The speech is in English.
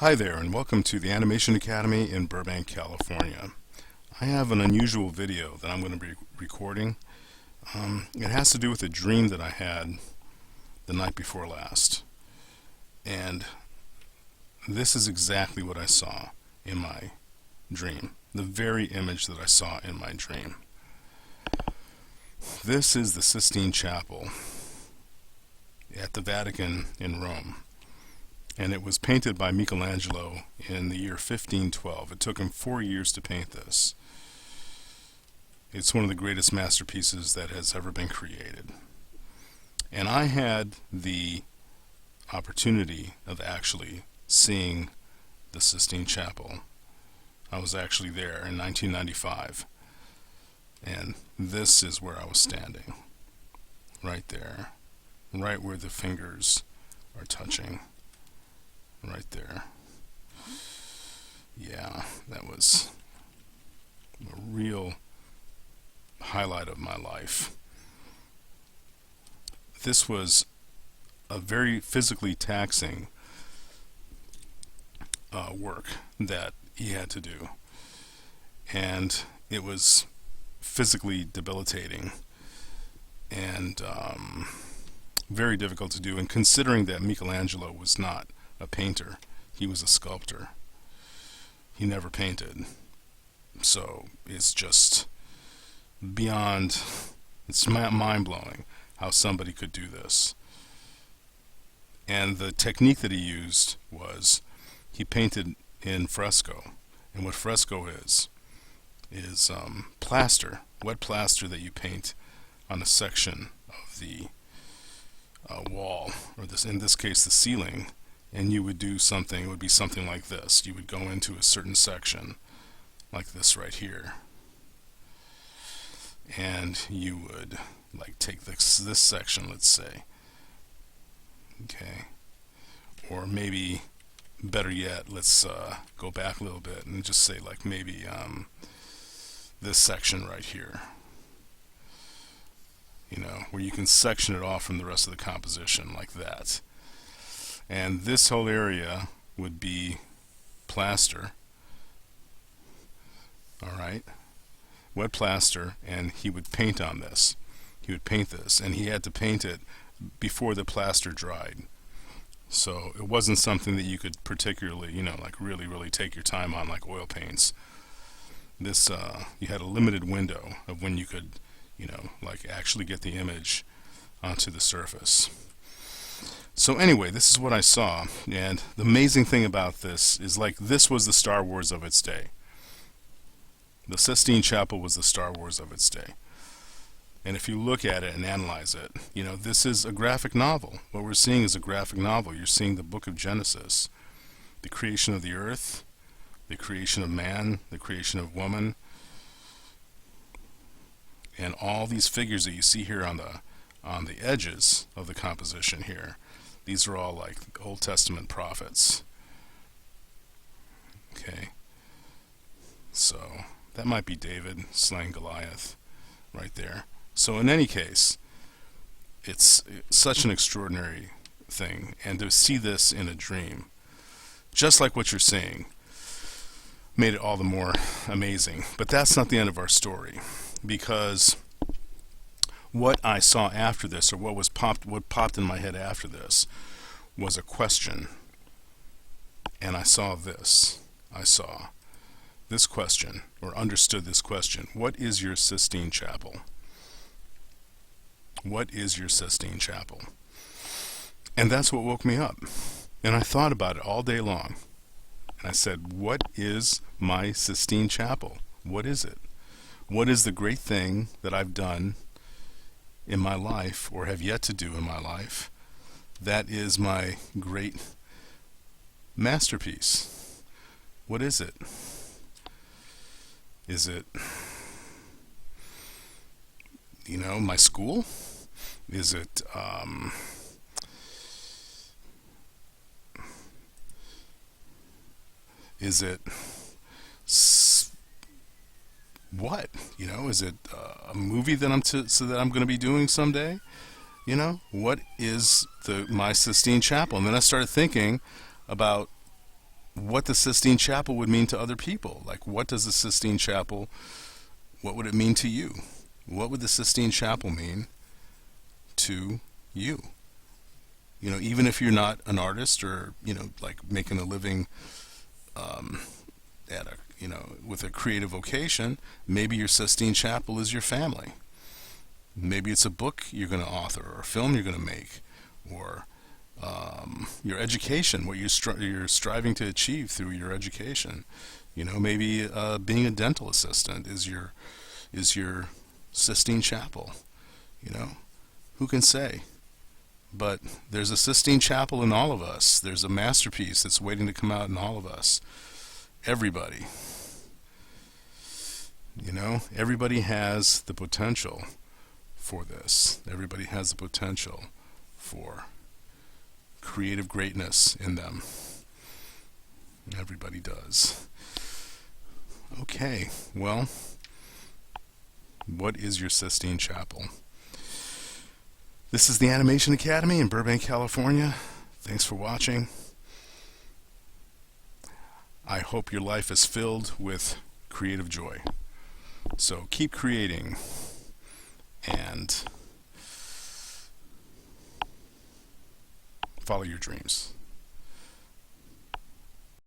Hi there, and welcome to the Animation Academy in Burbank, California. I have an unusual video that I'm going to be recording. It has to do with a dream that I had the night before last. And this is exactly what I saw in my dream. The very image that I saw in my dream. This is the Sistine Chapel at the Vatican in Rome. And it was painted by Michelangelo in the year 1512. It took him 4 years to paint this. It's one of the greatest masterpieces that has ever been created. And I had the opportunity of actually seeing the Sistine Chapel. I was actually there in 1995. And this is where I was standing. Right there. Right where the fingers are touching. Right there. Yeah, that was a real highlight of my life. This was a very physically taxing work that he had to do, and it was physically debilitating and very difficult to do, and considering that Michelangelo was not a painter, he was a sculptor. He never painted. So it's just beyond, it's mind-blowing how somebody could do this. And the technique that he used was he painted in fresco. And what fresco is plaster, wet plaster that you paint on a section of the wall, or in this case the ceiling. And you would do something, it would be something like this. You would go into a certain section, like this right here. And you would, like, take this section, let's say. Okay. Or maybe, better yet, let's go back a little bit and just say, like, maybe this section right here. You know, where you can section it off from the rest of the composition, like that. And this whole area would be plaster, alright, wet plaster, and he would paint on this. He would paint this, and he had to paint it before the plaster dried. So it wasn't something that you could particularly, like really take your time on, like oil paints. This, you had a limited window of when you could, like actually get the image onto the surface. So anyway, this is what I saw, and the amazing thing about this is, like, this was the Star Wars of its day. The Sistine Chapel was the Star Wars of its day. And if you look at it and analyze it, this is a graphic novel. What we're seeing is a graphic novel. You're seeing the book of Genesis, the creation of the earth, the creation of man, the creation of woman, and all these figures that you see here on the edges of the composition here. These are all like Old Testament prophets. Okay. So that might be David slaying Goliath right there. So in any case, it's such an extraordinary thing. And to see this in a dream, just like what you're seeing, made it all the more amazing. But that's not the end of our story, because what I saw after this, or what popped in my head after this, was a question. And I saw this. I saw this question, or understood this question. What is your Sistine Chapel? What is your Sistine Chapel? And that's what woke me up. And I thought about it all day long. And I said, what is my Sistine Chapel? What is it? What is the great thing that I've done in my life, or have yet to do in my life, that is my great masterpiece? What is it? Is it, my school? Is it, what? Is it a movie that I'm going to be doing someday? What is my Sistine Chapel? And then I started thinking about what the Sistine Chapel would mean to other people. Like, what does the Sistine Chapel, what would it mean to you? What would the Sistine Chapel mean to you? You know, even if you're not an artist or, you know, like making a living at a, you know, with a creative vocation, maybe your Sistine Chapel is your family. Maybe it's a book you're going to author, or a film you're going to make, or your education, what you're striving to achieve through your education. You know, maybe being a dental assistant is your Sistine Chapel. You know, who can say? But there's a Sistine Chapel in all of us. There's a masterpiece that's waiting to come out in all of us. Everybody. You know, everybody has the potential for this. Everybody has the potential for creative greatness in them. Everybody does. Okay, well, what is your Sistine Chapel? This is the Animation Academy in Burbank, California. Thanks for watching. I hope your life is filled with creative joy. So keep creating and follow your dreams.